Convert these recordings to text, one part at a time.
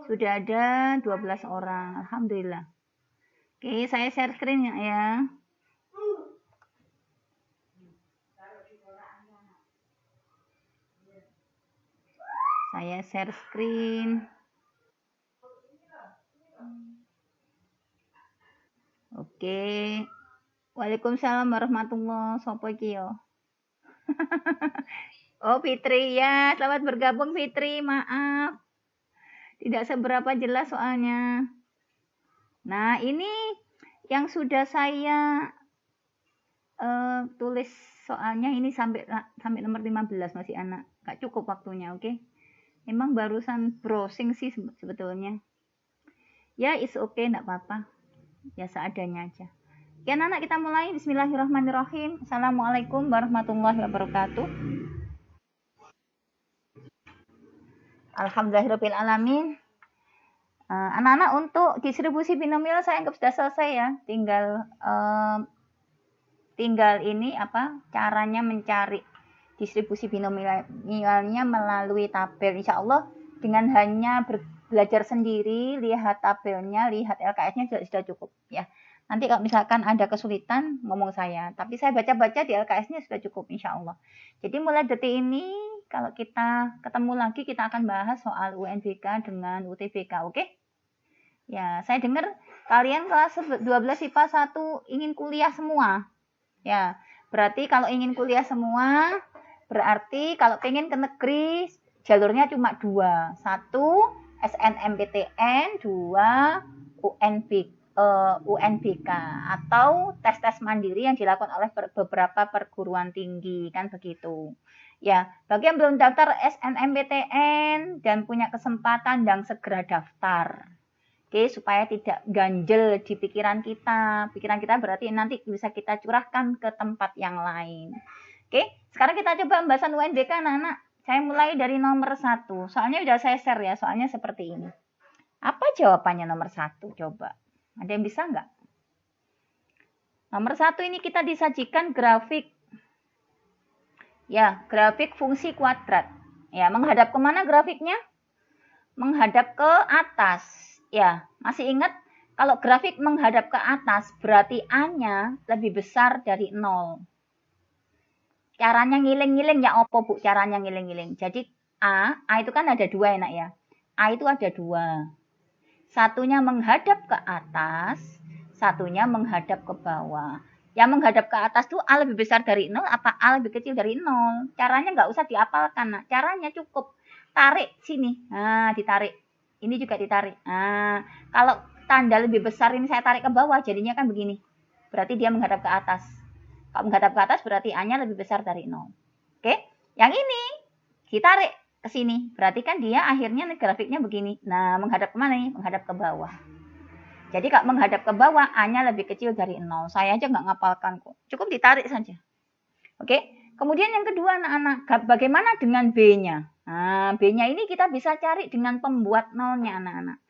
Sudah ada 12 orang. Alhamdulillah. Oke, saya share screen ya. Saya share screen. Oke. Waalaikumsalam warahmatullahi wabarakatuh. Oh, Fitri ya. Selamat bergabung Fitri. Maaf. Tidak seberapa jelas soalnya. Nah, ini yang sudah saya tulis soalnya ini sampai nomor 15 masih anak. Gak cukup waktunya, oke? Emang barusan browsing sih sebetulnya. Ya, is okay, enggak apa-apa. Ya seadanya aja. Ya anak kita mulai. Bismillahirrahmanirrahim. Assalamualaikum warahmatullahi wabarakatuh. Alhamdulillahirrahmanirrahim. Anak-anak untuk distribusi binomial saya anggap sudah selesai ya. Tinggal ini apa caranya mencari distribusi binomialnya melalui tabel. Insya Allah dengan hanya belajar sendiri, lihat tabelnya, lihat LKS-nya sudah cukup ya. Nanti kalau misalkan ada kesulitan ngomong saya, tapi saya baca-baca di LKS-nya sudah cukup insya Allah. Jadi mulai detik ini kalau kita ketemu lagi kita akan bahas soal UNBK dengan UTBK, oke? Ya, saya dengar kalian kelas 12 IPA 1 ingin kuliah semua. Ya, berarti kalau ingin kuliah semua, berarti kalau pengen ke negeri jalurnya cuma dua. Satu SNMPTN, dua UNBK atau tes-tes mandiri yang dilakukan oleh beberapa perguruan tinggi, kan begitu. Ya, bagi yang belum daftar SNMPTN dan punya kesempatan dan segera daftar. Oke, supaya tidak ganjel di pikiran kita. Pikiran kita berarti nanti bisa kita curahkan ke tempat yang lain. Oke, sekarang kita coba pembahasan UNBK anak-anak. Saya mulai dari nomor 1. Soalnya udah saya share ya, soalnya seperti ini. Apa jawabannya nomor 1? Coba. Ada yang bisa nggak? Nomor 1 ini kita disajikan grafik. Ya, grafik fungsi kuadrat. Ya, menghadap kemana grafiknya? Menghadap ke atas. Ya, masih ingat kalau grafik menghadap ke atas berarti A-nya lebih besar dari 0. Caranya ngiling-ngiling ya opo Bu caranya ngiling-ngiling. Jadi A itu kan ada 2 enak ya. A itu ada 2. Satunya menghadap ke atas, satunya menghadap ke bawah. Yang menghadap ke atas tuh A lebih besar dari 0 apa A lebih kecil dari 0. Caranya nggak usah diapalkan. Nah, caranya cukup tarik sini. Nah, ditarik. Ini juga ditarik. Nah, kalau tanda lebih besar ini saya tarik ke bawah, jadinya kan begini. Berarti dia menghadap ke atas. Kalau menghadap ke atas berarti A-nya lebih besar dari 0. Oke? Yang ini ditarik ke sini. Berarti kan dia akhirnya grafiknya begini. Nah, menghadap kemana nih? Menghadap ke bawah. Jadi kalau menghadap ke bawah, A-nya lebih kecil dari 0. Saya aja nggak ngapalkan kok. Cukup ditarik saja. Oke? Kemudian yang kedua anak-anak, bagaimana dengan B-nya? Nah, B-nya ini kita bisa cari dengan pembuat nolnya anak-anak.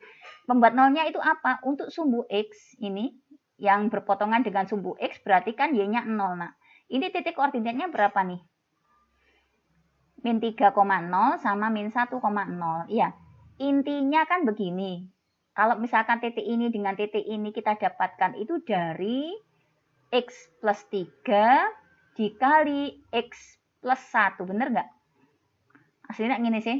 Pembuat nolnya itu apa? Untuk sumbu X ini, yang berpotongan dengan sumbu X, berarti kan Y-nya 0. Nah, ini titik koordinatnya berapa nih? Min 3,0 sama min 1,0. Iya, intinya kan begini. Kalau misalkan titik ini dengan titik ini kita dapatkan itu dari X plus 3 dikali X plus 1. Bener nggak? Aslinya gini sih.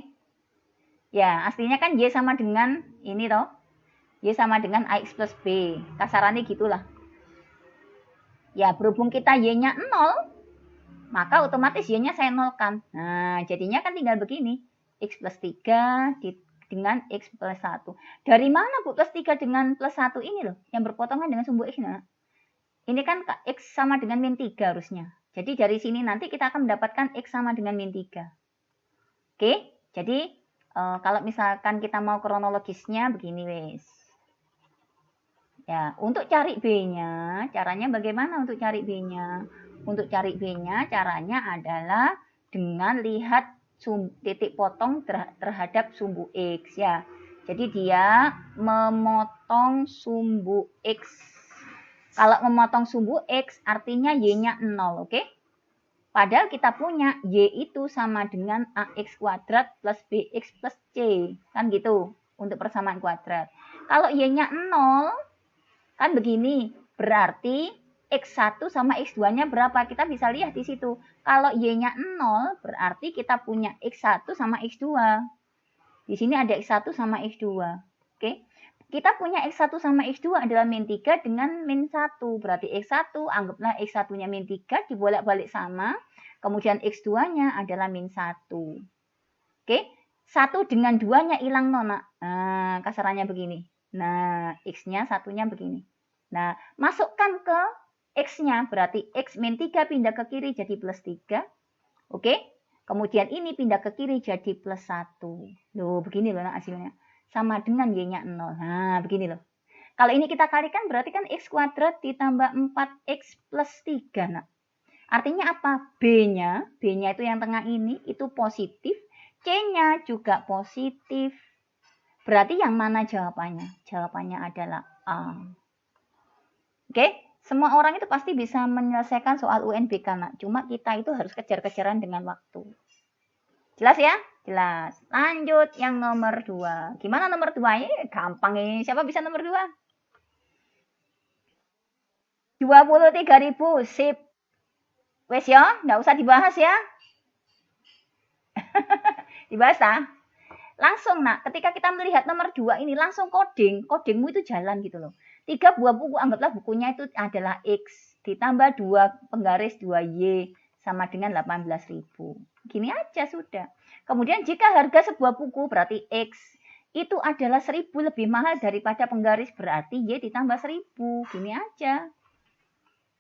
Ya, aslinya kan Y sama dengan ini toh. Y sama dengan AX plus B. Kasarannya gitulah. Ya, berhubung kita Y-nya 0, maka otomatis Y-nya saya nolkan. Nah, jadinya kan tinggal begini. X plus 3 dengan X plus 1. Dari mana Bu plus 3 dengan plus 1 ini loh? Yang berpotongan dengan sumbu X. Nah, ini kan X sama dengan min 3 harusnya. Jadi dari sini nanti kita akan mendapatkan X sama dengan min 3. Oke, jadi kalau misalkan kita mau kronologisnya begini wes. Ya, untuk cari B-nya, caranya bagaimana untuk cari B-nya? Untuk cari B-nya, caranya adalah dengan lihat titik potong terhadap sumbu X ya. Jadi dia memotong sumbu X. Kalau memotong sumbu X artinya Y-nya 0, oke? Padahal kita punya Y itu sama dengan AX kuadrat plus BX plus C. Kan gitu. untuk persamaan kuadrat. Kalau Y-nya 0, kan begini, berarti X1 sama X2-nya berapa? Kita bisa lihat di situ. Kalau Y-nya 0, berarti kita punya X1 sama X2. Di sini ada X1 sama X2. Oke. Kita punya X1 sama X2 adalah min 3 dengan min 1. Berarti X1, anggaplah X1-nya min 3 dibolak-balik sama. Kemudian X2-nya adalah min 1. Oke. 1 dengan 2-nya hilang nona. Nah, kasarannya begini. Nah, X-nya satunya begini. Nah, masukkan ke X-nya. Berarti X min 3 pindah ke kiri jadi plus 3. Oke. Kemudian ini pindah ke kiri jadi plus 1. Loh, begini loh nah, hasilnya. Sama dengan Y-nya 0. Nah, begini loh. Kalau ini kita kalikan berarti kan X kuadrat ditambah 4X plus 3. Nah, artinya apa? B-nya itu yang tengah ini, itu positif. C-nya juga positif. Berarti yang mana jawabannya? Jawabannya adalah A. Oke, semua orang itu pasti bisa menyelesaikan soal UNBK, nak. Cuma kita itu harus kejar-kejaran dengan waktu. Jelas ya? Jelas. Lanjut yang nomor 2. Gimana nomor 2? Gampang ini. Siapa bisa nomor 2? 23.000. Sip. Wes ya, nggak usah dibahas ya. Dibahas ah. Langsung nak, ketika kita melihat nomor 2 ini langsung codingmu itu jalan gitu loh. 3 buah buku, anggaplah bukunya itu adalah X ditambah 2 penggaris 2Y sama dengan 18.000. Gini aja sudah. Kemudian jika harga sebuah buku berarti X itu adalah 1.000 lebih mahal daripada penggaris, berarti Y ditambah 1.000. Gini aja.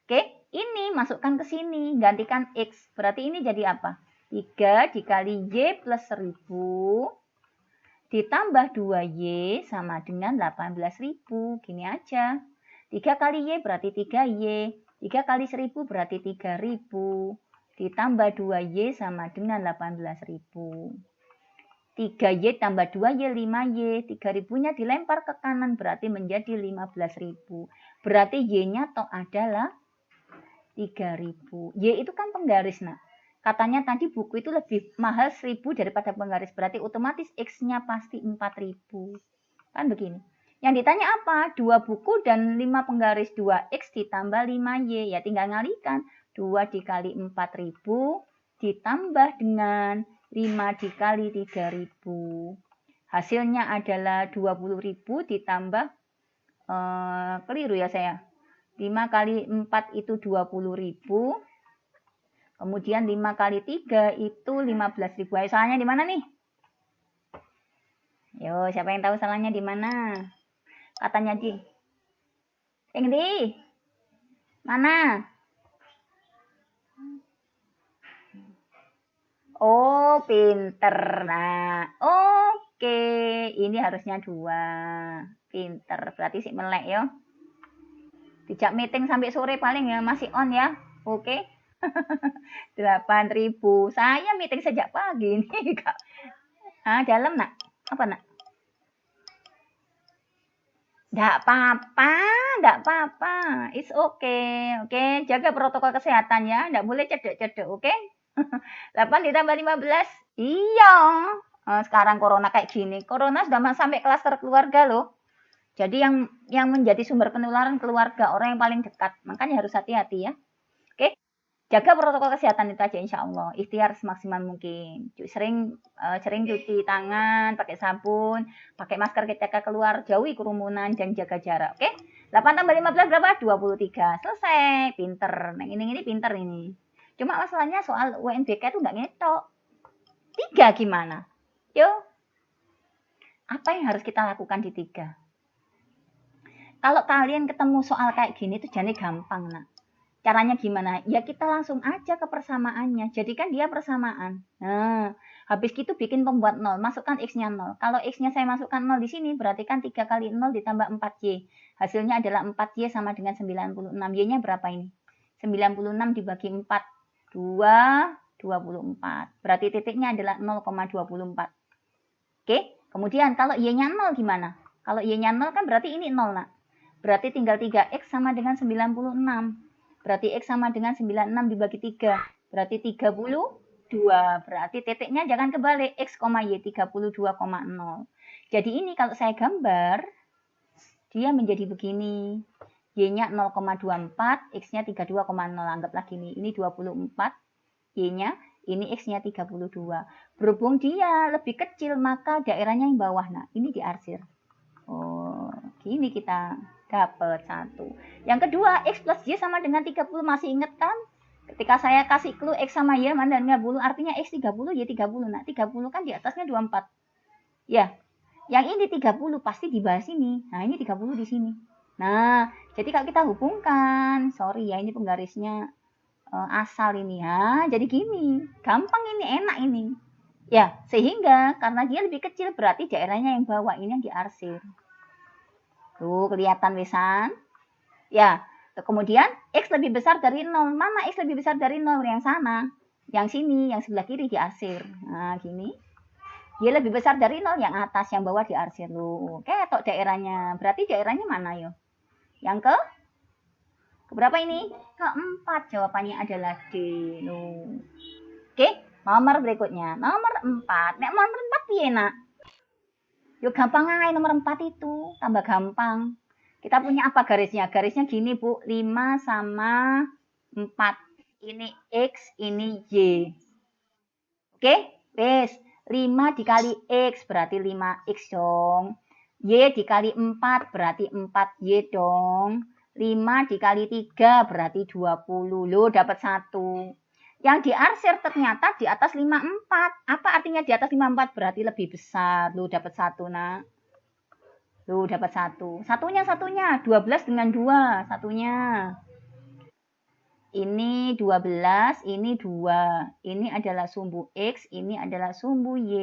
Oke, ini masukkan ke sini, gantikan X. Berarti ini jadi apa? 3 dikali Y plus 1.000 ditambah 2Y sama dengan 18.000. Gini aja. 3 kali Y berarti 3Y. 3 kali 1.000 berarti 3.000. Ditambah 2Y sama dengan 18.000. 3Y tambah 2Y 5Y. 3.000-nya dilempar ke kanan berarti menjadi 15.000. Berarti Y-nya toh adalah 3.000. Y itu kan penggaris nak. Katanya tadi buku itu lebih mahal 1.000 daripada penggaris. Berarti otomatis X-nya pasti 4.000. Kan begini. Yang ditanya apa? 2 buku dan 5 penggaris. 2X ditambah 5Y. Ya tinggal ngalikan. 2 dikali 4.000 ditambah dengan 5 dikali 3.000. Hasilnya adalah 20.000 ditambah, keliru ya saya. 5 kali 4 itu 20.000. Kemudian 5 kali 3 itu 15.000. Ayo salahnya di mana nih? Yo, siapa yang tahu salahnya di mana? Katanya di. Yang di. Mana? Oh, pinter. Nah, oke. Ini harusnya 2. Pinter. Berarti si melek yo. Dijak meeting sampai sore paling ya masih on ya. Oke. 8.000. Saya meeting sejak pagi nih, Kak. Ah, dalam, Nak. Apa, Nak? Nggak apa-apa. It's okay. Oke, jaga protokol kesehatan ya. Nggak boleh cedek-cedek, oke? 8 ditambah 15. Iya. Sekarang corona kayak gini. Corona sudah sampai klaster keluarga loh. Jadi yang menjadi sumber penularan keluarga, orang yang paling dekat. Makanya harus hati-hati ya. Oke? Jaga protokol kesehatan itu aja insya Allah. Ikhtiar semaksimal mungkin. Sering cuci tangan, pakai sabun, pakai masker ketika keluar, jauhi kerumunan dan jaga jarak. Oke? 8 tambah 15 berapa? 23. Selesai. Pinter. Nah, ini pinter ini. Cuma masalahnya soal UNBK itu nggak ngetok. 3 gimana? Yuk. Apa yang harus kita lakukan di 3? Kalau kalian ketemu soal kayak gini tuh jadi gampang, nak. Caranya gimana? Ya kita langsung aja ke persamaannya. Jadikan dia persamaan. Nah, habis gitu bikin pembuat 0. Masukkan X-nya 0. Kalau X-nya saya masukkan 0 di sini, berarti kan 3 kali 0 ditambah 4Y. Hasilnya adalah 4Y sama dengan 96. Y-nya berapa ini? 96 dibagi 4. 24. Berarti titiknya adalah 0,24. Oke? Kemudian kalau Y-nya 0 gimana? Kalau Y-nya 0 kan berarti ini 0, nak. Berarti tinggal 3X sama dengan 96. Berarti X sama dengan 96 dibagi 3. Berarti 30. 2. Berarti titiknya jangan kebalik. X, Y 32,0. Jadi ini kalau saya gambar, dia menjadi begini. Y-nya 0,24, X-nya 32,0. Anggaplah gini. Ini 24. Y-nya, ini X-nya 32. Berhubung dia lebih kecil, maka daerahnya yang bawah. Nah, ini diarsir. Oh, gini kita dapat 1. Yang kedua, X plus Y sama dengan 30. Masih ingat kan? Ketika saya kasih clue X sama Y mana 30, artinya X 30, Y 30. Nah, 30 kan di atasnya 24. Ya, yang ini 30 pasti di bawah sini. Nah, ini 30 di sini. Nah, jadi kalau kita hubungkan, sorry ya, ini penggarisnya asal ini ya. Jadi gini, gampang ini, enak ini. Ya, sehingga karena dia lebih kecil berarti daerahnya yang bawah ini yang diarsir. Tuh, kelihatan wisan? Ya, kemudian X lebih besar dari 0. Mana X lebih besar dari 0? Yang sana. Yang sini, yang sebelah kiri diarsir. Nah, gini. Dia lebih besar dari 0, yang atas, yang bawah diarsir. Loh, ketok daerahnya. Berarti daerahnya mana yo? Yang keberapa ini? Keempat. Jawabannya adalah D. Loh. Oke, nomor berikutnya. Nomor 4. Nek nomor 4 piye, Nak? Yo gampang aja nomor 4 itu. Tambah gampang. Kita punya apa garisnya? Garisnya gini, Bu. 5 sama 4. Ini X, ini Y. Oke? Wes. 5 dikali X berarti 5X dong. Y dikali 4 berarti 4Y dong. 5 dikali 3 berarti 20. Loh, dapat 1. Yang diarsir ternyata di atas 54. Apa artinya di atas 54? Berarti lebih besar. Loh, dapat 1, Nak. Loh, dapat 1. Satunya. 12 dengan 2. Satunya. Ini 12, ini 2. Ini adalah sumbu X, ini adalah sumbu Y.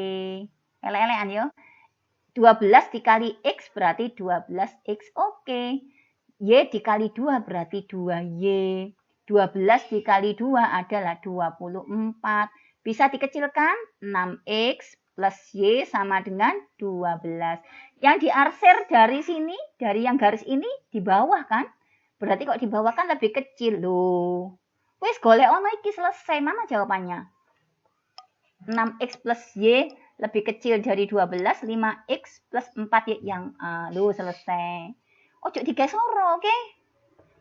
Ele-elean yo. 12 dikali X berarti 12X. Oke. Y dikali 2 berarti 2Y. 12 dikali 2 adalah 24. Bisa dikecilkan? 6X plus Y sama dengan 12. Yang diarsir dari sini, dari yang garis ini di bawah kan? Berarti kok di bawah kan lebih kecil loh. Wis golek ono iki selesai. Mana jawabannya? 6X plus Y lebih kecil dari 12, 5X plus 4Y yang loh selesai. Ojo digesoro, oke?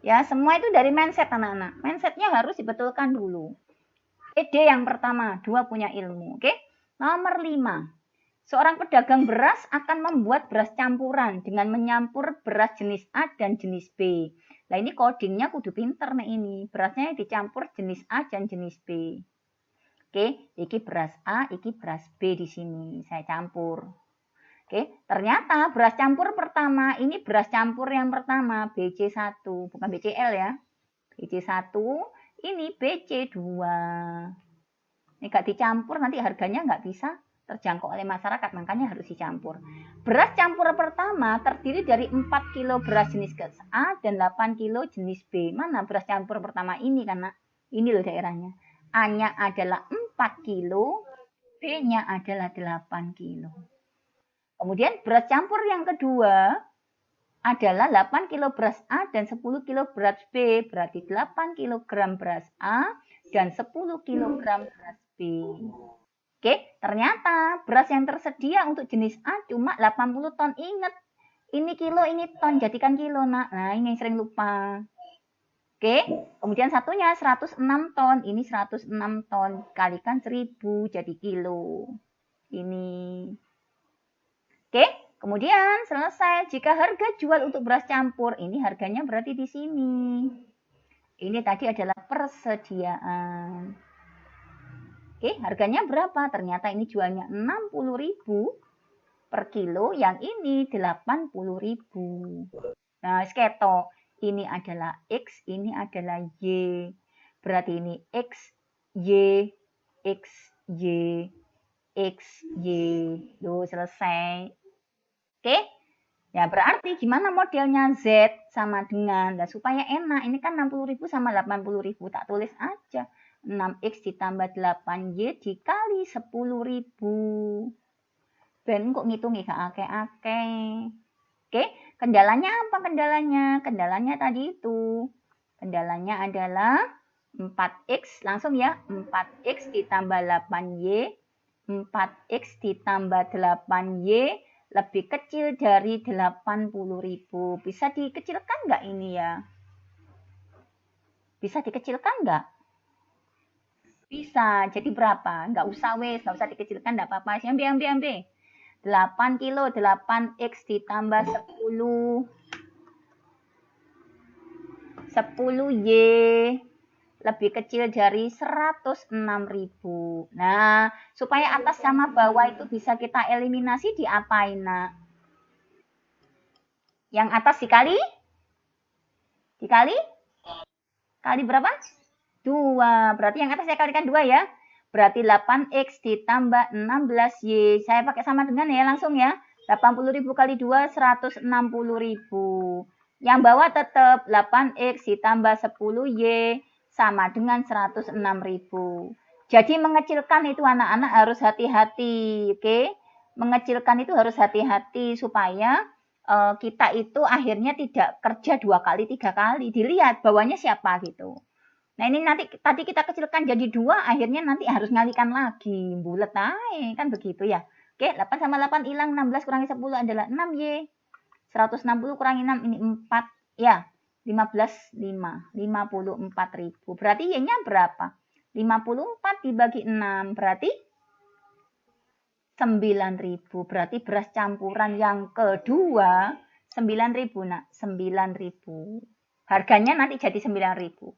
Ya, semua itu dari mindset anak-anak. Mindsetnya harus dibetulkan dulu. Ide yang pertama, 2 punya ilmu, oke? Nomor 5. Seorang pedagang beras akan membuat beras campuran dengan menyampur beras jenis A dan jenis B. Nah, ini codingnya kudu pinter nih ini. Berasnya dicampur jenis A dan jenis B. Oke, iki beras A, iki beras B di sini. Saya campur. Oke, ternyata beras campur pertama, ini beras campur yang pertama, BC1. Bukan BCL ya. BC1, ini BC2. Ini gak dicampur, nanti harganya nggak bisa terjangkau oleh masyarakat, makanya harus dicampur. Beras campur pertama terdiri dari 4 kilo beras jenis A dan 8 kilo jenis B. Mana beras campur pertama ini, karena ini loh daerahnya. A-nya adalah 4 kilo, B-nya adalah 8 kilo. Kemudian beras campur yang kedua adalah 8 kilo beras A dan 10 kilo beras B. Berarti 8 kg beras A dan 10 kg beras B. Oke, ternyata beras yang tersedia untuk jenis A cuma 80 ton. Ingat, ini kilo, ini ton. Jadikan kilo, Nak. Nah, ini yang sering lupa. Oke, kemudian satunya 106 ton. Ini 106 ton. Kalikan 1000 jadi kilo. Ini. Oke, kemudian selesai. Jika harga jual untuk beras campur, ini harganya berarti di sini. Ini tadi adalah persediaan. Oke, harganya berapa? Ternyata ini jualnya 60.000 per kilo, yang ini 80.000. Nah, sketo. Ini adalah X, ini adalah Y. Berarti ini X, Y, X, Y, X, Y. Loh, selesai. Oke? Ya, berarti gimana modelnya Z sama dengan, nah, supaya enak, ini kan 60.000 sama 80.000, tak tulis aja. 6X ditambah 8Y dikali 10.000. Ben kok ngitungi gak akeh-akeh. Oke, kendalanya apa kendalanya? Kendalanya tadi itu. Kendalanya adalah 4X langsung ya. 4X ditambah 8Y. 4X ditambah 8Y lebih kecil dari 80.000. Bisa dikecilkan nggak ini ya? Bisa dikecilkan nggak? Bisa. Jadi berapa? Nggak usah wes, nggak usah dikecilkan, nggak apa-apa. Ambil. 8 kilo, 8X ditambah 10. 10Y lebih kecil dari 106.000. Nah, supaya atas sama bawah itu bisa kita eliminasi, diapain, nak? Yang atas dikali? Dikali? Kali berapa? 2. Berarti yang atas saya kalikan 2 ya. Berarti 8X ditambah 16Y. Saya pakai sama dengan ya, langsung ya. 80.000 kali 2, 160.000. Yang bawah tetap 8X ditambah 10Y sama dengan 106.000. Jadi mengecilkan itu anak-anak harus hati-hati, oke? Mengecilkan itu harus hati-hati supaya kita itu akhirnya tidak kerja 2 kali, 3 kali. Dilihat bawahnya siapa gitu. Nah ini nanti tadi kita kecilkan jadi 2, akhirnya nanti harus ngalikan lagi. Bulet aja, kan begitu ya. Oke, 8 sama 8 hilang, 16 kurangi 10 adalah 6Y. 160 kurangi 6, ini 4. Ya, 15, 5. 54.000. Berarti Y-nya berapa? 54 dibagi 6, berarti 9.000. Berarti beras campuran yang kedua 9.000, nak. 9.000. Harganya nanti jadi 9.000.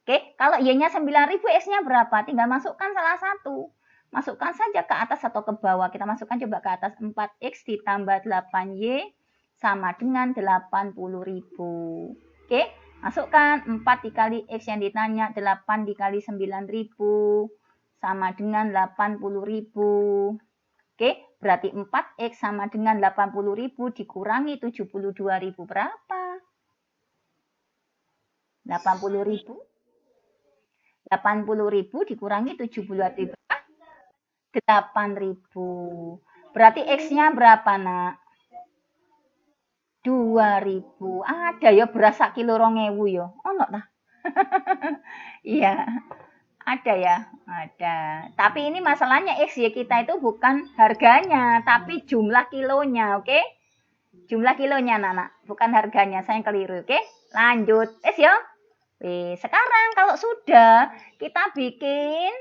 Oke, kalau Y-nya 9.000, X-nya berapa? Tinggal masukkan salah satu. Masukkan saja ke atas atau ke bawah. Kita masukkan coba ke atas. 4X ditambah 8Y sama dengan 80.000. Oke, masukkan 4 dikali X yang ditanya. 8 dikali 9.000 sama dengan 80.000. Oke, berarti 4X sama dengan 80.000 dikurangi 72.000. Berapa? 80.000. 80.000 dikurangi 72.000. 8.000. Berarti X-nya berapa, nak? 2.000. Ada ya beras sak kilo 2.000 ya. Ono ta? Iya. Ada ya? Ada. Tapi ini masalahnya X ya kita itu bukan harganya, tapi jumlah kilonya, oke? Jumlah kilonya, anak-anak, bukan harganya. Saya yang keliru, oke? Lanjut. Ya. Sekarang kalau sudah kita bikin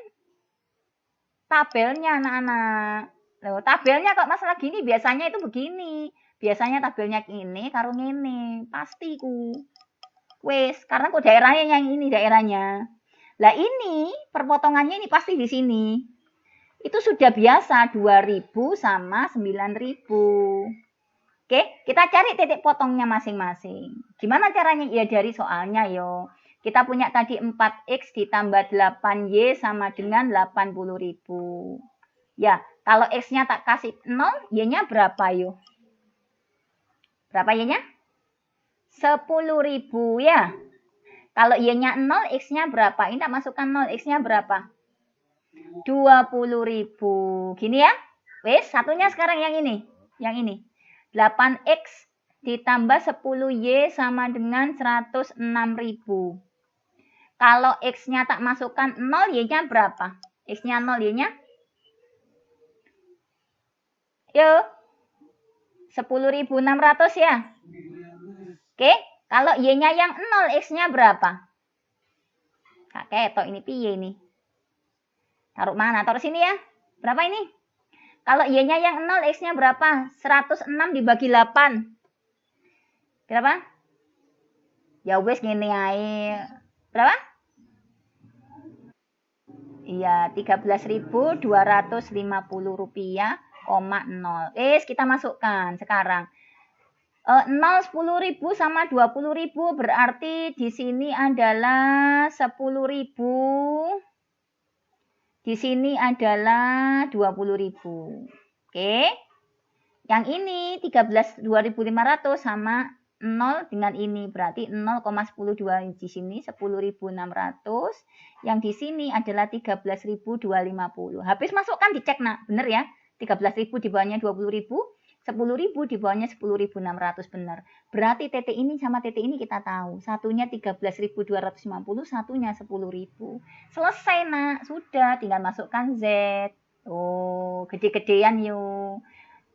tabelnya, anak-anak. Loh, tabelnya kok masalah gini, biasanya itu begini. Biasanya tabelnya ini karo ngene, pastiku. Wes, karena kok daerahnya yang ini daerahnya. Lah ini perpotongannya ini pasti di sini. Itu sudah biasa 2.000 sama 9.000. Oke, kita cari titik potongnya masing-masing. Gimana caranya? Ya dari soalnya yo. Kita punya tadi 4X ditambah 8Y sama dengan 80.000. Ya, kalau X-nya tak kasih 0, Y-nya berapa yo? Berapa Y-nya? 10.000 ya. Kalau Y-nya 0, X-nya berapa? Ini tak masukkan 0, X-nya berapa? 20.000. Gini ya. Wes, satunya sekarang yang ini. Yang ini. 8X ditambah 10Y sama dengan 106.000. Kalau X-nya tak masukkan 0, Y-nya berapa? X-nya 0, Y-nya? Yo. 10.600 ya. Oke, kalau Y-nya yang 0, X-nya berapa? Kak ketok ini piye nih? Taruh mana? Taruh sini ya. Berapa ini? Kalau Y-nya yang 0, X-nya berapa? 106 dibagi 8. Berapa? Ya wes gini ae. Berapa? Iya, 13.250 rupiah, 0. Kita masukkan sekarang. 0 10.000 sama 20.000 berarti di sini adalah 10.000. Di sini adalah 20.000. Oke. Yang ini 2.500 sama 0 dengan ini berarti 0,102 di sini 10.600. Yang di sini adalah 13.250. Habis masukkan dicek, nak. Bener ya? 13.000 di bawahnya 20.000. 10.000 di bawahnya 10.600 benar. Berarti titik ini sama titik ini kita tahu. Satunya 13.250, satunya 10.000. Selesai nak, sudah tinggal masukkan Z. Oh, gede-gedean yuk.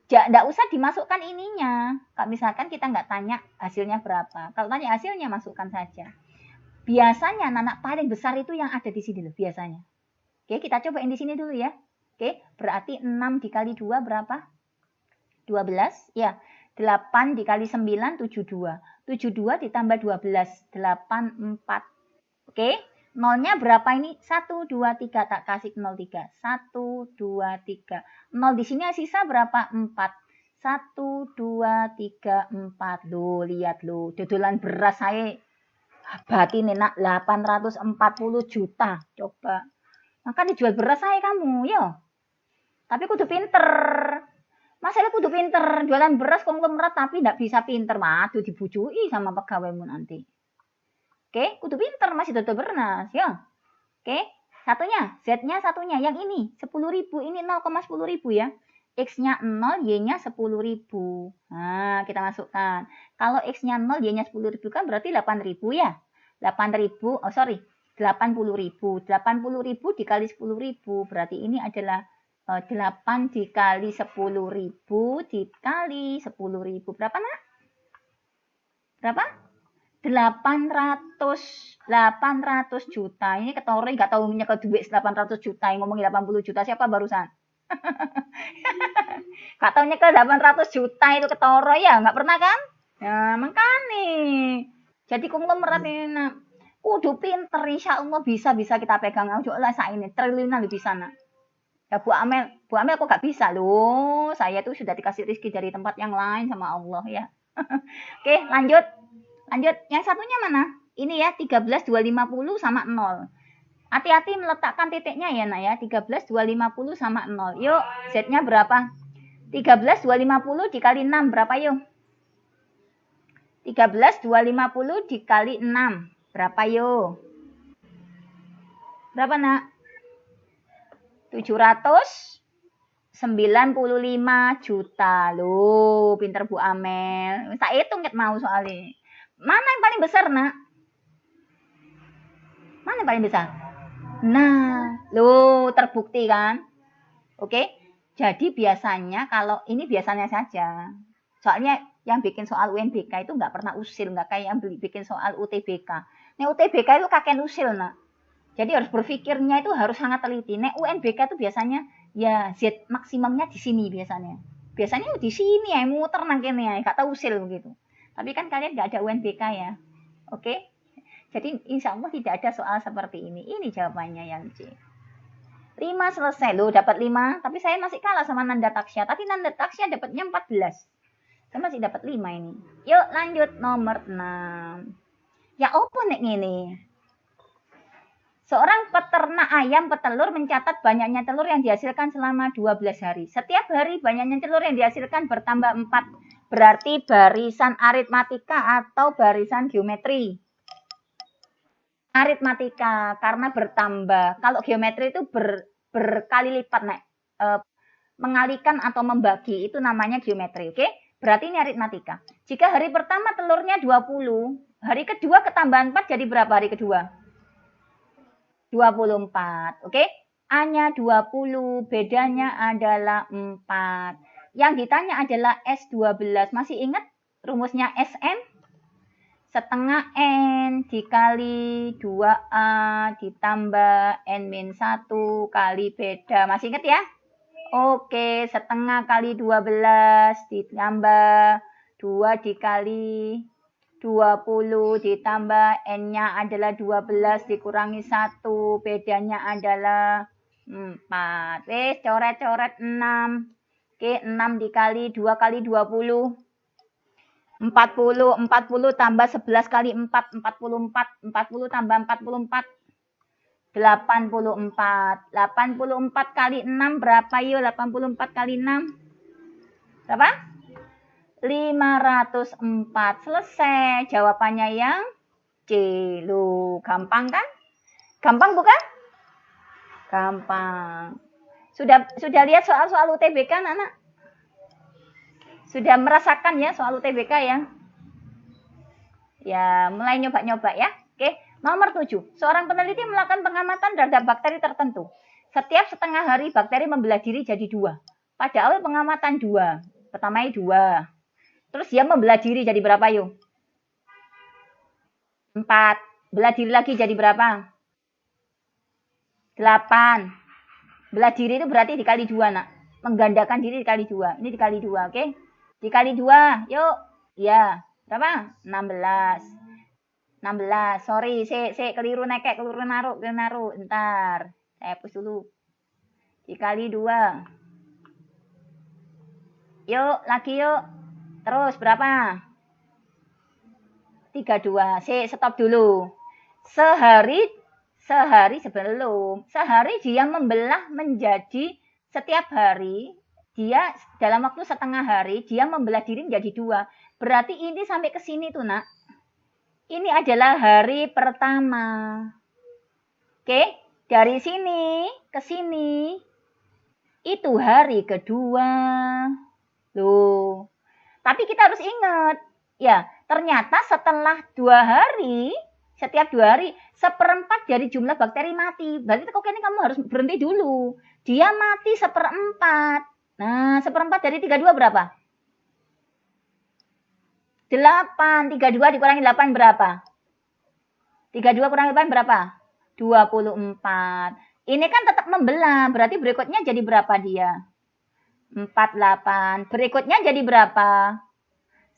Nggak usah dimasukkan ininya. Kalau misalkan kita nggak tanya hasilnya berapa. Kalau tanya hasilnya masukkan saja. Biasanya anak paling besar itu yang ada di sini loh biasanya. Oke, kita cobain di sini dulu ya. Oke, berarti 6 dikali 2 berapa? 12, ya. 8 dikali 9, 72. 72 ditambah 12, 84. Oke, nolnya berapa ini? 1, 2, 3, tak kasih 0, 3. 1, 2, 3. 0 di sini sisa berapa? 4. 1, 2, 3, 4. Loh, lihat loh. Dodolan beras saya batin nak 840 juta. Coba. Maka dijual beras saya kamu, yo. Tapi kudu pinter. Masalah kudu pinter. Jualan beras konglomerat tapi nggak bisa pinter. Waduh, dibujui sama pegawaimu nanti. Oke, kudu pinter masih dodol beras, ya. Oke, satunya, Z-nya satunya yang ini 10.000, ini 0,10.000 ya. X-nya 0, Y-nya 10.000. Nah, kita masukkan. Kalau X-nya 0, Y-nya 10.000 kan berarti 8.000 ya. 8.000, 80.000. 80.000 dikali 10.000 berarti ini adalah 8 dikali 10.000 dikali 10.000. Berapa nak? Berapa? 800 juta. Ini ketore nggak tahu nyekel duit 800 juta. Yang ngomongin 80 juta siapa barusan? Gak tahu nyekel 800 juta itu ketoro ya, nggak pernah kan? Ya, makanya. Jadi konglomerat ini nak. Kudu pinter, insya Allah bisa kita pegang. Ojo lah ini triliunan lebih sana. Ya Bu Amel kok gak bisa loh. Saya tuh sudah dikasih rezeki dari tempat yang lain sama Allah ya. Oke, lanjut. Yang satunya mana? Ini ya 13.250 sama 0. Hati-hati meletakkan titiknya ya nak ya. 13.250 sama 0. Yuk, Z-nya berapa? 13.250 dikali 6 berapa yuk? 13.250 dikali 6 berapa yuk? Berapa nak? 795 juta. Loh, pinter Bu Amel. Tak hitung mau soalnya. Mana yang paling besar nak? Mana yang paling besar? Nah, loh terbukti kan? Oke. Jadi biasanya kalau ini biasanya saja. Soalnya yang bikin soal UNBK itu nggak pernah usil, nggak kayak yang bikin soal UTBK. Nah UTBK itu kakek usil nak. Jadi harus berpikirnya itu harus sangat teliti. Nah UNBK itu biasanya ya Z maksimumnya di sini biasanya. Biasanya di sini ya muter nangkene ya, nggak tahu usil begitu. Tapi kan kalian nggak ada UNBK ya. Oke. Jadi insya Allah tidak ada soal seperti ini. Ini jawabannya yang C. 5 selesai loh, dapat 5. Tapi saya masih kalah sama Nanda Taksya. Tapi Nanda Taksya dapatnya 14. Saya masih dapat 5 ini. Yuk lanjut nomor 6. Ya apa nek ini? Seorang peternak ayam petelur mencatat banyaknya telur yang dihasilkan selama 12 hari. Setiap hari banyaknya telur yang dihasilkan bertambah 4. Berarti barisan aritmatika atau barisan geometri. Aritmatika karena bertambah. Kalau geometri itu berkali lipat naik. Mengalikan atau membagi itu namanya geometri. Oke? Berarti ini aritmatika. Jika hari pertama telurnya 20, hari kedua ketambahan 4 jadi berapa hari kedua? 24. Oke? A-nya 20, bedanya adalah 4. Yang ditanya adalah S12. Masih ingat rumusnya SN? Setengah N dikali 2A ditambah N-1 kali beda. Masih ingat ya? Oke, setengah kali 12 ditambah 2 dikali 20 ditambah N-nya adalah 12 dikurangi 1. Bedanya adalah 4. Wes, coret-coret 6. Oke, 6 dikali 2 kali 20. 40 tambah 11 kali 4, 44. 40 tambah 44, 84. 84 kali 6 berapa yuk? 84 kali 6 berapa? 504. Selesai. Jawabannya yang C. Loh, gampang kan? Gampang bukan? Gampang. Sudah lihat soal-soal UTBK anak? Sudah merasakan ya soal UTBK ya? Ya, mulai nyoba-nyoba ya. Oke, nomor 7. Seorang peneliti melakukan pengamatan terhadap bakteri tertentu. Setiap setengah hari bakteri membelah diri jadi 2. Pada awal pengamatan 2. Pertamanya 2. Terus dia membelah diri jadi berapa yuk? 4. Belah diri lagi jadi berapa? 8. Belah diri itu berarti dikali 2 nak. Menggandakan diri dikali 2. Ini dikali 2, oke? Dikali 2, yuk. Ya, berapa? 16. 16, sorry, keliru nekek, keliru naruh, ntar. Saya hapus dulu. Dikali 2. Yuk, lagi yuk. Terus berapa? 32. Stop dulu. Sehari sebelum. Sehari dia membelah menjadi setiap hari. Dia dalam waktu setengah hari, dia membelah diri menjadi 2. Berarti ini sampai ke sini tuh nak. Ini adalah hari pertama. Oke, dari sini ke sini. Itu hari kedua. Loh. Tapi kita harus ingat. Ya, ternyata setelah 2 hari, setiap 2 hari, 1/4 dari jumlah bakteri mati. Berarti kok ini kamu harus berhenti dulu. Dia mati 1/4. Nah, 1/4 dari 32 berapa? 8. 32 dikurangi 8 berapa? 32 kurangi 8 berapa? 24. Ini kan tetap membelah. Berarti berikutnya jadi berapa dia? 48. Berikutnya jadi berapa?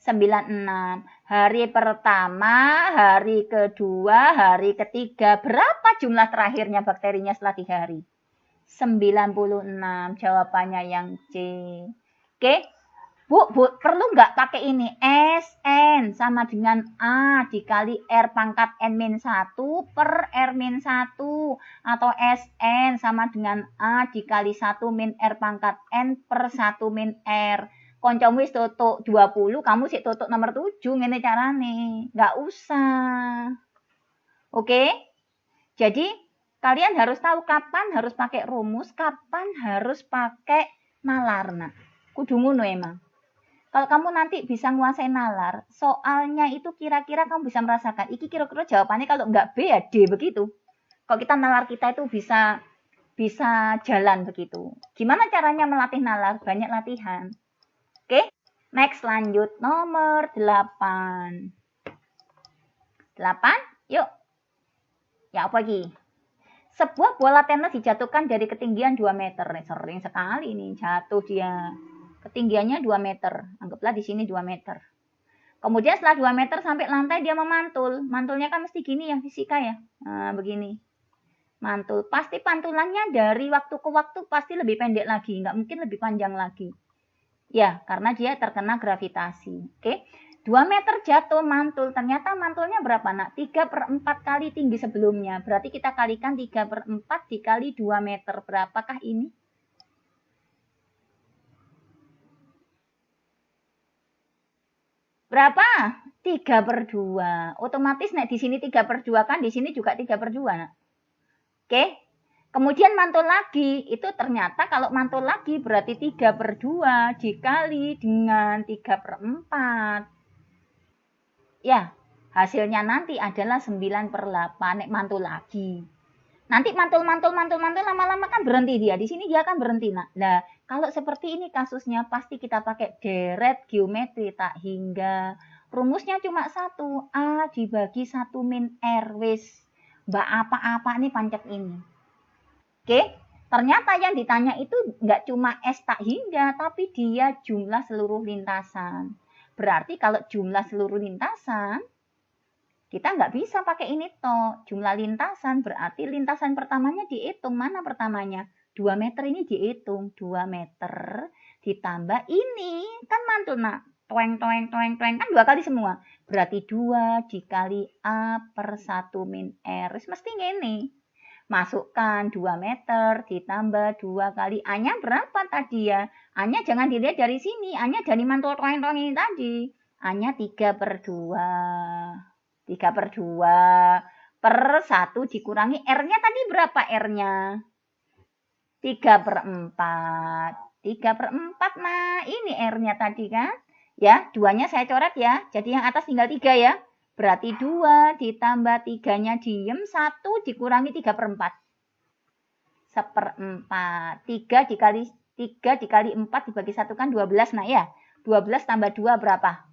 96. Hari pertama, hari kedua, hari ketiga. Berapa jumlah terakhirnya bakterinya setelah 3 hari? 96. Jawabannya yang C. Oke. Bu, perlu nggak pakai ini? SN sama dengan A dikali R pangkat N-1 per R-1. Atau SN sama dengan A dikali 1 min R pangkat N per 1 min R. Koncomu wis tutuk 20, kamu sih tutuk nomor 7. Ini carane. Nggak usah. Oke? Jadi, kalian harus tahu kapan harus pakai rumus, kapan harus pakai nalar. Nah, kudu ngono emang. Kalau kamu nanti bisa nguasai nalar, soalnya itu kira-kira kamu bisa merasakan. Iki kira-kira jawabannya kalau nggak B ya D begitu. Kalau kita nalar kita itu bisa jalan begitu. Gimana caranya melatih nalar? Banyak latihan. Oke, next lanjut nomor 8. 8, yuk. Ya apa lagi? Sebuah bola tenis dijatuhkan dari ketinggian 2 meter. Sering sekali nih jatuh dia. Ketinggiannya 2 meter. Anggaplah di sini 2 meter. Kemudian setelah 2 meter sampai lantai dia memantul. Mantulnya kan mesti gini ya fisika ya. Nah, begini. Mantul. Pasti pantulannya dari waktu ke waktu pasti lebih pendek lagi. Nggak mungkin lebih panjang lagi. Ya, karena dia terkena gravitasi. Oke. 2 meter jatuh mantul. Ternyata mantulnya berapa nak? 3/4 kali tinggi sebelumnya. Berarti kita kalikan 3/4 dikali 2 meter. Berapakah ini? Berapa? 3/2. Otomatis nek di sini 3/2 kan, di sini juga 3/2. Nah. Oke. Kemudian mantul lagi. Itu ternyata kalau mantul lagi berarti 3/2 dikali dengan 3/4. Ya, hasilnya nanti adalah 9/8. Nek mantul lagi. Nanti mantul lama-lama kan berhenti dia. Di sini dia akan berhenti. Nah, kalau seperti ini kasusnya pasti kita pakai deret geometri tak hingga. Rumusnya cuma 1. A dibagi 1 min R. Wis. Mbak apa-apa nih pancet ini. Oke. Ternyata yang ditanya itu nggak cuma S tak hingga, tapi dia jumlah seluruh lintasan. Berarti kalau jumlah seluruh lintasan, kita nggak bisa pakai ini toh. Jumlah lintasan berarti lintasan pertamanya dihitung. Mana pertamanya? 2 meter ini dihitung. 2 meter ditambah ini. Kan mantul nak. Toeng. Kan 2 kali semua. Berarti 2 dikali A per 1 min R. Mesti ini. Masukkan 2 meter ditambah 2 kali A-nya berapa tadi ya? A-nya jangan dilihat dari sini. A-nya dari mantul toeng ini tadi. A-nya 3/2. 3/2 per 1 dikurangi R-nya tadi berapa R-nya? 3/4. 3/4, nah ini R-nya tadi kan. Ya, 2-nya saya coret ya. Jadi yang atas tinggal 3 ya. Berarti 2 ditambah 3-nya diem, 1 dikurangi 3/4. 1/4. 3 dikali 4 dibagi 1 kan 12. Nah ya, 12 tambah 2 berapa?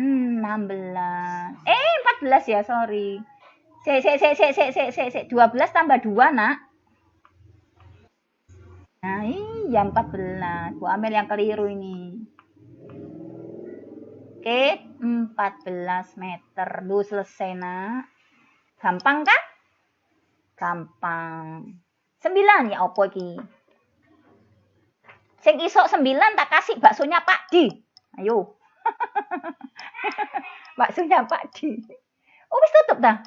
16. 14 ya, sorry. 12 tambah 2, nak. Nah, iya 14. Bu Amel yang keliru ini. Oke, 14 meter. Lu selesai, nak. Gampang kan? Gampang. 9 ya opo iki? Sing isok 9 tak kasih baksonya Pak Di. Ayo. Baksonya Pak Di. Oh, wis tutup dah.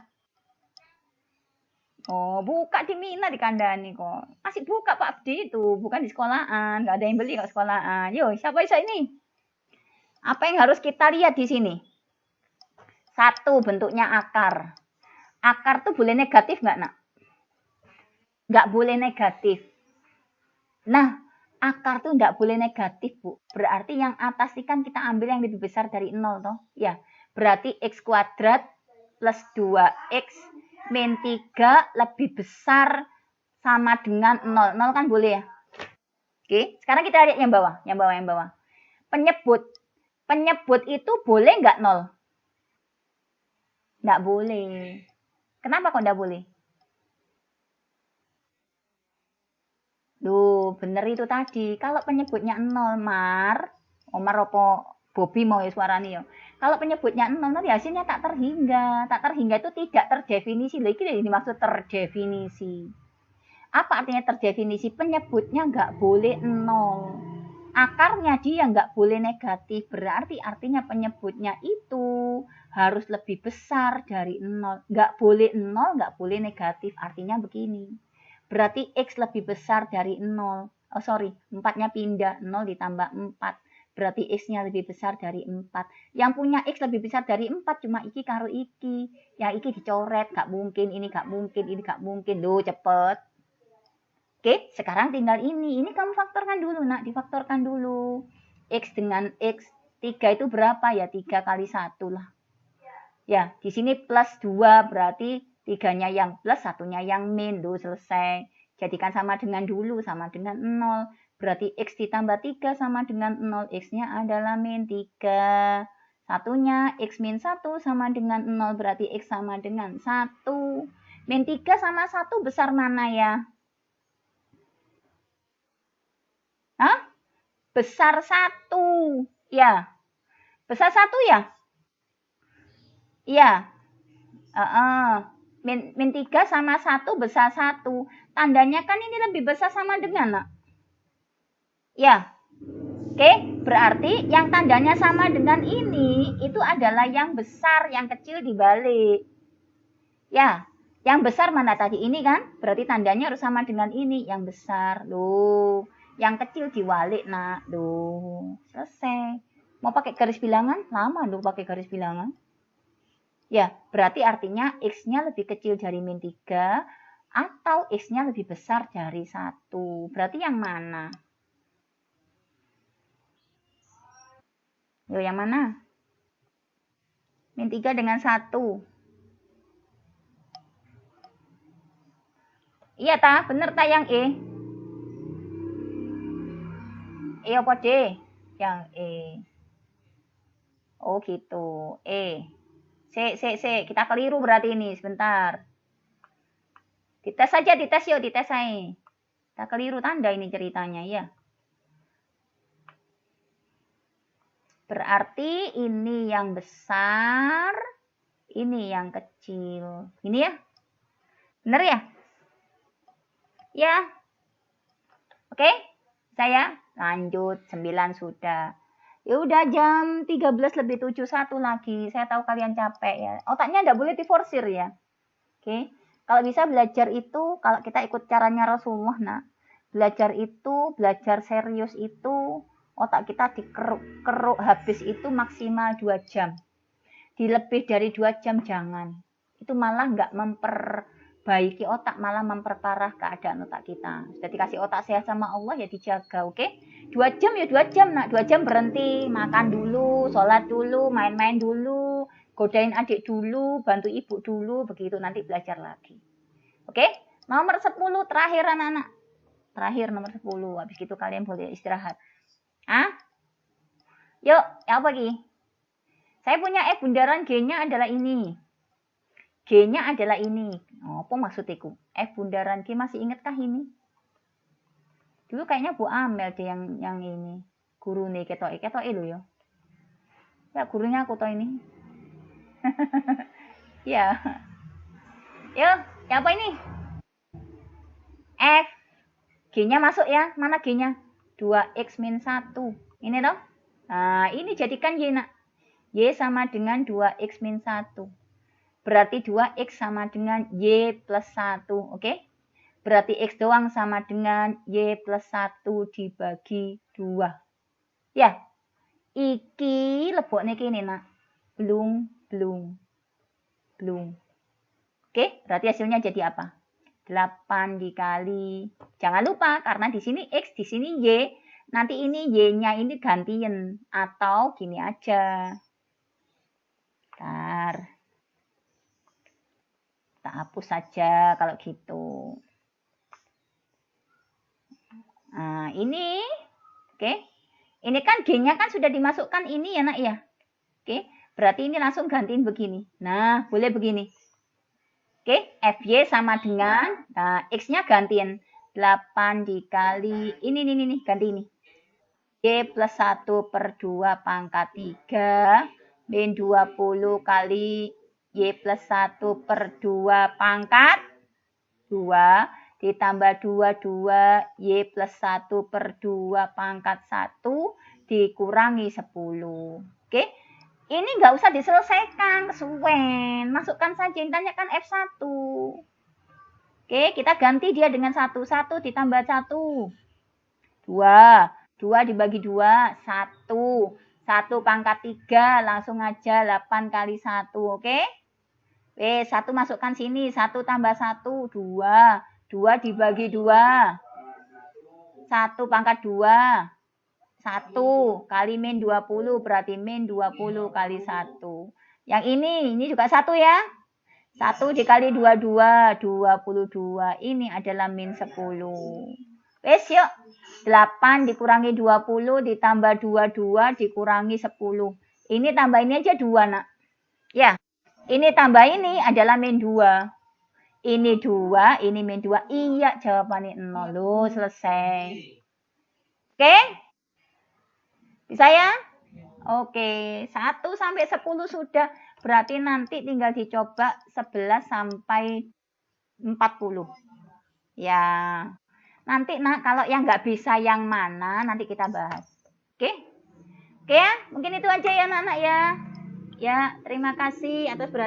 Oh, buka di Mina di kandani kok. Masih buka Pak Abdi itu, bukan di sekolahan. Nggak ada yang beli kok sekolahan. Yo, siapa bisa ini? Apa yang harus kita lihat di sini? 1, bentuknya akar. Akar tuh boleh negatif nggak, nak? Nggak boleh negatif. Nah, akar tuh nggak boleh negatif, Bu. Berarti yang atas ini kan kita ambil yang lebih besar dari 0, toh? Ya, berarti X kuadrat plus 2X min 3 lebih besar sama dengan 0. 0 kan boleh ya? Oke, sekarang kita lihat yang bawah. Yang bawah. Penyebut itu boleh nggak 0? Nggak boleh. Kenapa kok nggak boleh? Duh, bener itu tadi. Kalau penyebutnya 0, Omar apa Bobby mau ya suaranya ya. Kalau penyebutnya 0, nanti hasilnya tak terhingga. Tak terhingga itu tidak terdefinisi. Lagi ini maksud terdefinisi. Apa artinya terdefinisi? Penyebutnya nggak boleh 0. Akarnya dia nggak boleh negatif. Berarti artinya penyebutnya itu harus lebih besar dari 0. Nggak boleh 0, nggak boleh negatif. Artinya begini. Berarti X lebih besar dari 0. Oh sorry, 4-nya pindah. 0 ditambah 4. Berarti X-nya lebih besar dari 4. Yang punya X lebih besar dari 4 cuma iki karo iki. Yang iki dicoret. Gak mungkin, ini gak mungkin, ini gak mungkin. Loh, cepet. Oke, sekarang tinggal ini. Ini kamu faktorkan dulu, nak. Difaktorkan dulu. X dengan X. 3 itu berapa ya? 3 kali 1 lah. Ya, di sini plus 2 berarti 3-nya yang plus, 1-nya yang min. Duh, selesai. Jadikan sama dengan dulu, sama dengan 0. Berarti X ditambah 3 sama dengan 0. X-nya adalah min 3. Satunya X min 1 sama dengan 0. Berarti X sama dengan 1. Min 3 sama 1 besar mana ya? Hah? Besar 1. Ya. Besar 1 ya? Iya. Min 3 sama 1 besar 1. Tandanya kan ini lebih besar sama dengan, nak? Ya. Oke, berarti yang tandanya sama dengan ini, itu adalah yang besar, yang kecil dibalik. Ya, yang besar mana tadi? Ini kan? Berarti tandanya harus sama dengan ini, yang besar. Loh, yang kecil diwalik, nak. Loh, selesai. Mau pakai garis bilangan? Lama loh pakai garis bilangan. Ya, berarti artinya X-nya lebih kecil dari min 3 atau X-nya lebih besar dari 1. Berarti yang mana? Yo, yang mana? Min 3 dengan 1. Iya ta? Bener ta yang E? E apa D? Yang E. Oh gitu. E. Kita keliru berarti ini. Sebentar. Dites saja, dites yuk, dites saya. Kita keliru tanda ini ceritanya ya. Berarti ini yang besar, ini yang kecil. Ini ya? Bener ya? Ya. Oke? Saya lanjut 9 sudah. Ya udah jam 13:71 lagi. Saya tahu kalian capek ya. Otaknya enggak boleh diforsir ya. Oke. Kalau bisa belajar itu, kalau kita ikut caranya Rasulullah, nah, belajar itu, belajar serius itu, otak kita dikeruk habis itu maksimal 2 jam. Di lebih dari 2 jam jangan. Itu malah nggak membaiki otak, malah memperparah keadaan otak kita. Sudah dikasih otak sehat sama Allah, ya dijaga, oke? 2 jam ya 2 jam, nak 2 jam berhenti, makan dulu, sholat dulu, main-main dulu, godain adik dulu, bantu ibu dulu, begitu nanti belajar lagi. Oke? Nomor 10 terakhir anak-anak. Terakhir nomor 10, habis itu kalian boleh istirahat. Yuk, apa lagi? Saya punya F bundaran G-nya adalah ini. G-nya adalah ini. Oh, apa maksudku? F bundaran G masih ingatkah ini? Dulu kayaknya Bu Amel deh yang ini. Guru nih ketoke lho ya. Ya gurunya aku tau ini. Ya. Yuk, apa ini? F. G-nya masuk ya. Mana G-nya? 2x min 1. Ini toh? Nah, ini jadikan Y nak. Y sama dengan 2x min 1. Berarti 2x sama dengan Y plus 1. Oke? Berarti X doang sama dengan Y plus 1 dibagi 2. Ya. Iki leboknya kini nak. Belum. Oke? Berarti hasilnya jadi apa? 8 dikali. Jangan lupa karena di sini X, di sini Y. Nanti ini Y-nya ini gantiin. Atau gini aja. Bentar. Kita hapus saja kalau gitu. Nah, ini. Oke. Ini kan G-nya kan sudah dimasukkan ini ya nak ya. Oke. Berarti ini langsung gantiin begini. Nah, boleh begini. Oke. FY sama dengan. Nah, X-nya gantiin. 8 dikali. Ini. Ganti ini. Y plus 1 per 2 pangkat 3 min 20 kali Y plus 1 per 2 pangkat 2 ditambah 2 Y plus 1 per 2 pangkat 1 dikurangi 10. Oke, ini nggak usah diselesaikan, kesuwen. Masukkan saja, intinya kan F1. Oke, kita ganti dia dengan 1 ditambah 1. 2 dibagi 2, 1. 1 pangkat 3, langsung aja 8 kali 1, oke? 1 masukkan sini, 1 tambah 1, 2. 2 dibagi 2. 1 pangkat 2. 1 kali min 20, berarti min 20 kali 1. Yang ini juga 1 ya. 1 dikali 22, 22. Ini adalah min 10. Wes yuk. 8 dikurangi 20 ditambah 22 dikurangi 10. Ini tambah ini aja 2 nak. Ya. Ini tambah ini adalah min 2. Ini 2, ini min 2. Iya, jawabannya 0. Loh, selesai. Oke? Bisa ya? Oke. 1 sampai 10 sudah. Berarti nanti tinggal dicoba 11 sampai 40. Ya. Nanti nak kalau yang nggak bisa yang mana nanti kita bahas. Oke? Oke ya? Mungkin itu aja ya anak-anak ya. Ya, terima kasih atas perhatian.